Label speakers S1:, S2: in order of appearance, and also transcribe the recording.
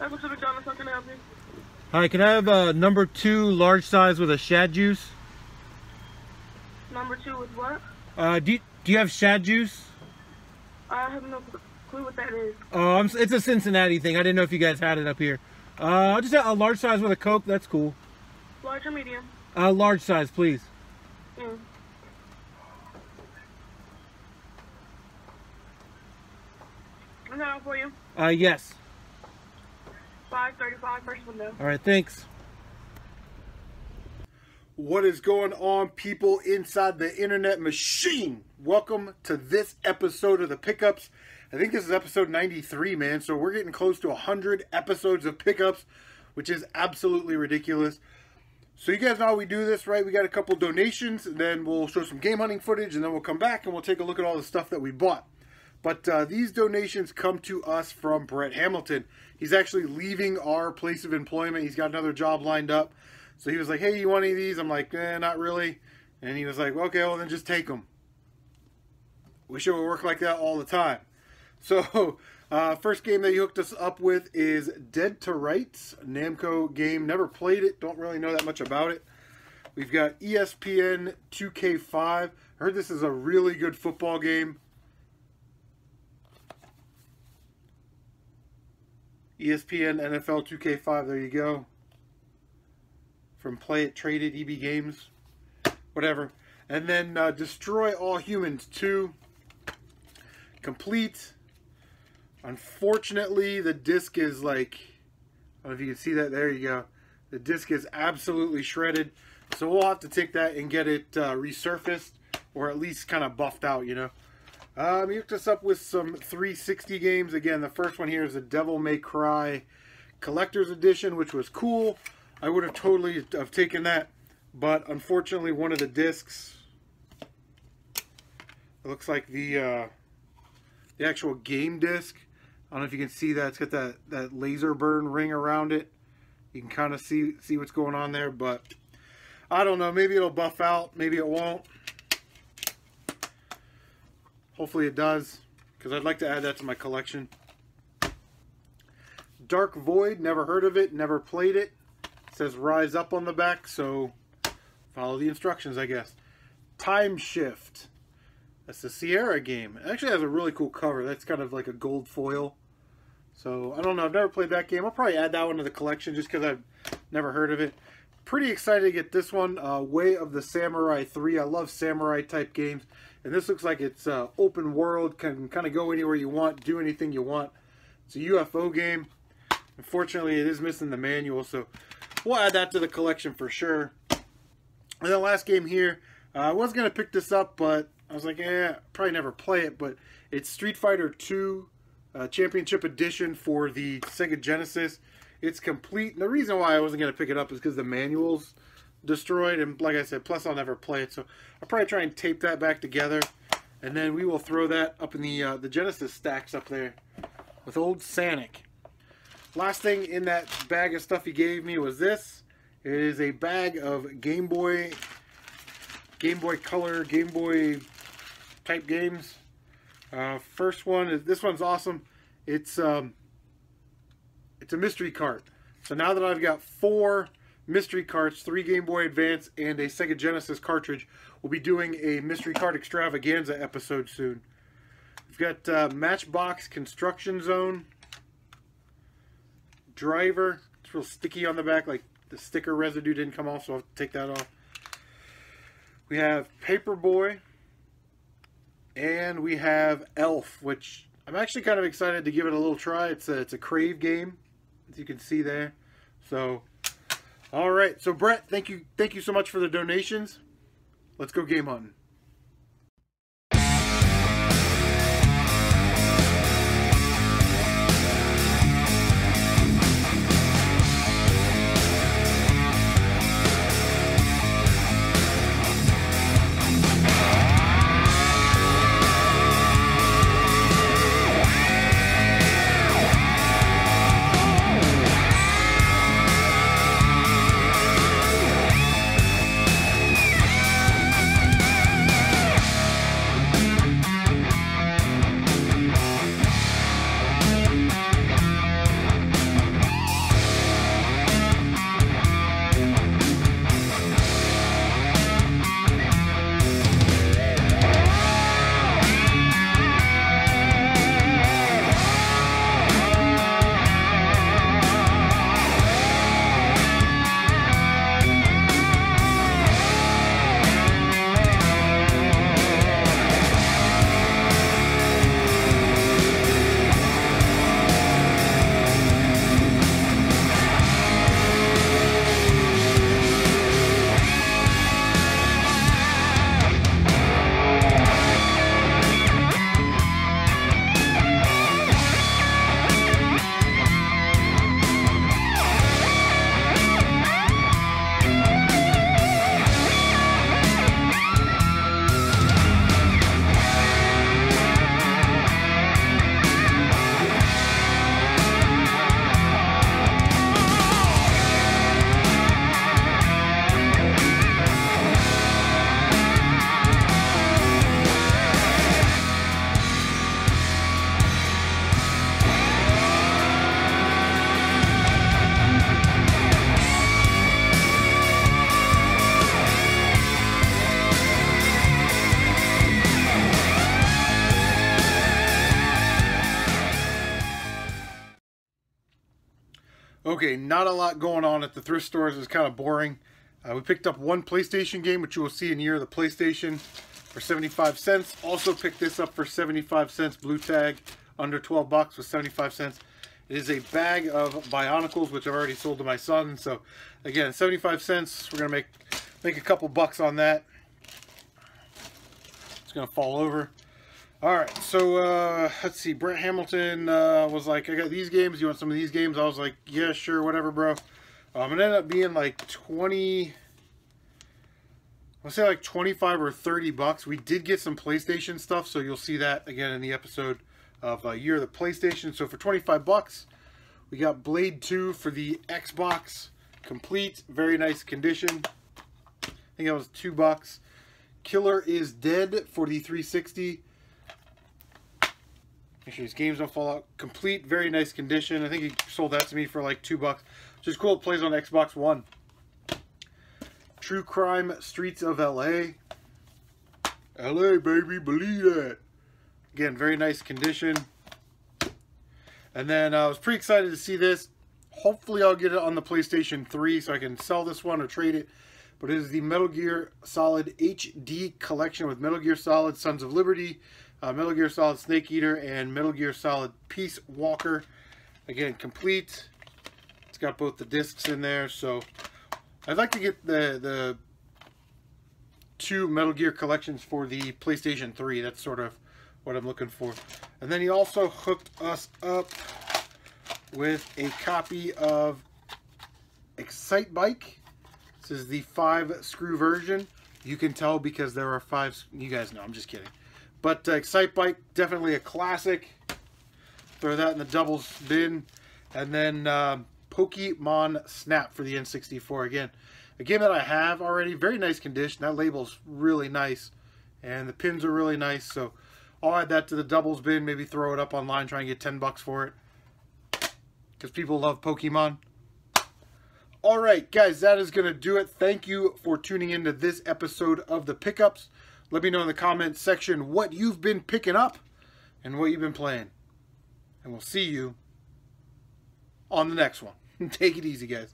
S1: Welcome to McDonald's. How can I help you?
S2: Hi, can I have a number 2 large size with a shad juice?
S1: Number 2 with what?
S2: Do you have shad juice?
S1: I have no clue what that is.
S2: Oh, it's a Cincinnati thing. I didn't know if you guys had it up here. I'll just have a large size with a Coke. That's cool.
S1: Large or medium?
S2: Large size, please.
S1: Mm. Is that all for you?
S2: Yes.
S1: 535 first window.
S2: All right, thanks.
S3: What is going on, people inside the internet machine? Welcome to this episode of the Pickups. I think this is episode 93, man. So we're getting close to 100 episodes of Pickups, which is absolutely ridiculous. So you guys know how we do this, right? We got a couple donations, and then we'll show some game hunting footage, and then we'll come back and we'll take a look at all the stuff that we bought. But these donations come to us from Brett Hamilton. He's actually leaving our place of employment. He's got another job lined up. So he was like, hey, you want any of these? I'm like, not really. And he was like, okay, well, then just take them. Wish it would work like that all the time. So first game that he hooked us up with is Dead to Rights, Namco game. Never played it. Don't really know that much about it. We've got ESPN 2K5. I heard this is a really good football game. ESPN NFL 2K5, there you go. From Play It, Trade It, EB Games, whatever. And then Destroy All Humans 2, complete. Unfortunately, the disc is like, I don't know if you can see that, there you go. The disc is absolutely shredded, so we'll have to take that and get it resurfaced, or at least kind of buffed out, you know. He hooked us up with some 360 games. Again, the first one here is the Devil May Cry Collector's Edition, which was cool. I would have totally have taken that, but unfortunately one of the discs, it looks like the actual game disc. I don't know if you can see that. It's got that laser burn ring around it. You can kind of see what's going on there, but I don't know. Maybe it'll buff out. Maybe it won't. Hopefully it does, because I'd like to add that to my collection. Dark Void, never heard of it, never played it. It says Rise Up on the back, so follow the instructions, I guess. Time Shift. That's the Sierra game. It actually has a really cool cover. That's kind of like a gold foil. So, I don't know. I've never played that game. I'll probably add that one to the collection just because I've never heard of it. Pretty excited to get this one. Way of the Samurai 3. I love samurai type games. And this looks like it's open world. Can kind of go anywhere you want. Do anything you want. It's a UFO game. Unfortunately, it is missing the manual. So, we'll add that to the collection for sure. And the last game here. I was going to pick this up, but I was like, probably never play it. But it's Street Fighter 2 Championship Edition for the Sega Genesis. It's complete. And the reason why I wasn't going to pick it up is because the manual's destroyed. And like I said, plus I'll never play it. So I'll probably try and tape that back together. And then we will throw that up in the Genesis stacks up there with old Sonic. Last thing in that bag of stuff he gave me was this. It is a bag of Game Boy Color, Game Boy type games. First one is, this one's awesome. It's a mystery cart. So now that I've got 4 mystery carts, 3 Game Boy Advance and a Sega Genesis cartridge, we'll be doing a mystery cart extravaganza episode soon. We've got Matchbox Construction Zone, Driver. It's real sticky on the back, like the sticker residue didn't come off, so I'll take that off. We have Paperboy, and we have Elf, which I'm actually kind of excited to give it a little try. It's a Crave game, as you can see there. So, all right. So Brett, thank you so much for the donations. Let's go game hunting. Okay, not a lot going on at the thrift stores. It's kind of boring. We picked up one PlayStation game, which you will see in here, the PlayStation, for 75 cents. Also picked this up for 75 cents, blue tag, under 12 bucks with 75 cents. It is a bag of Bionicles, which I've already sold to my son. So, again, 75 cents. We're going to make a couple bucks on that. It's going to fall over. All right, so let's see. Brett Hamilton was like, I got these games. You want some of these games? I was like, yeah, sure, whatever, bro. It ended up being like 20, let's say like 25 or 30 bucks. We did get some PlayStation stuff, so you'll see that again in the episode of Year of the PlayStation. So for 25 bucks, we got Blade 2 for the Xbox, complete, very nice condition. I think that was $2. Killer is Dead for the 360. Make sure these games don't fall out. Complete, very nice condition. I think he sold that to me for like $2, which is cool. It plays on Xbox One. True Crime Streets of LA. LA, baby, believe that. Again, very nice condition. And then I was pretty excited to see this. Hopefully I'll get it on the PlayStation 3 so I can sell this one or trade it. But it is the Metal Gear Solid HD collection with Metal Gear Solid Sons of Liberty, Metal Gear Solid Snake Eater, and Metal Gear Solid Peace Walker. Again, complete. It's got both the discs in there. So I'd like to get the two Metal Gear collections for the PlayStation 3. That's sort of what I'm looking for. And then he also hooked us up with a copy of Excite Bike. This is the 5-screw version. You can tell because there are 5. You guys know, I'm just kidding. But Excite Bike, definitely a classic. Throw that in the doubles bin. And then Pokemon Snap for the N64. Again, a game that I have already. Very nice condition. That label's really nice. And the pins are really nice. So I'll add that to the doubles bin. Maybe throw it up online. Try and get $10 for it. Because people love Pokemon. Alright, guys. That is going to do it. Thank you for tuning into this episode of The Pickups. Let me know in the comments section what you've been picking up and what you've been playing. And we'll see you on the next one. Take it easy, guys.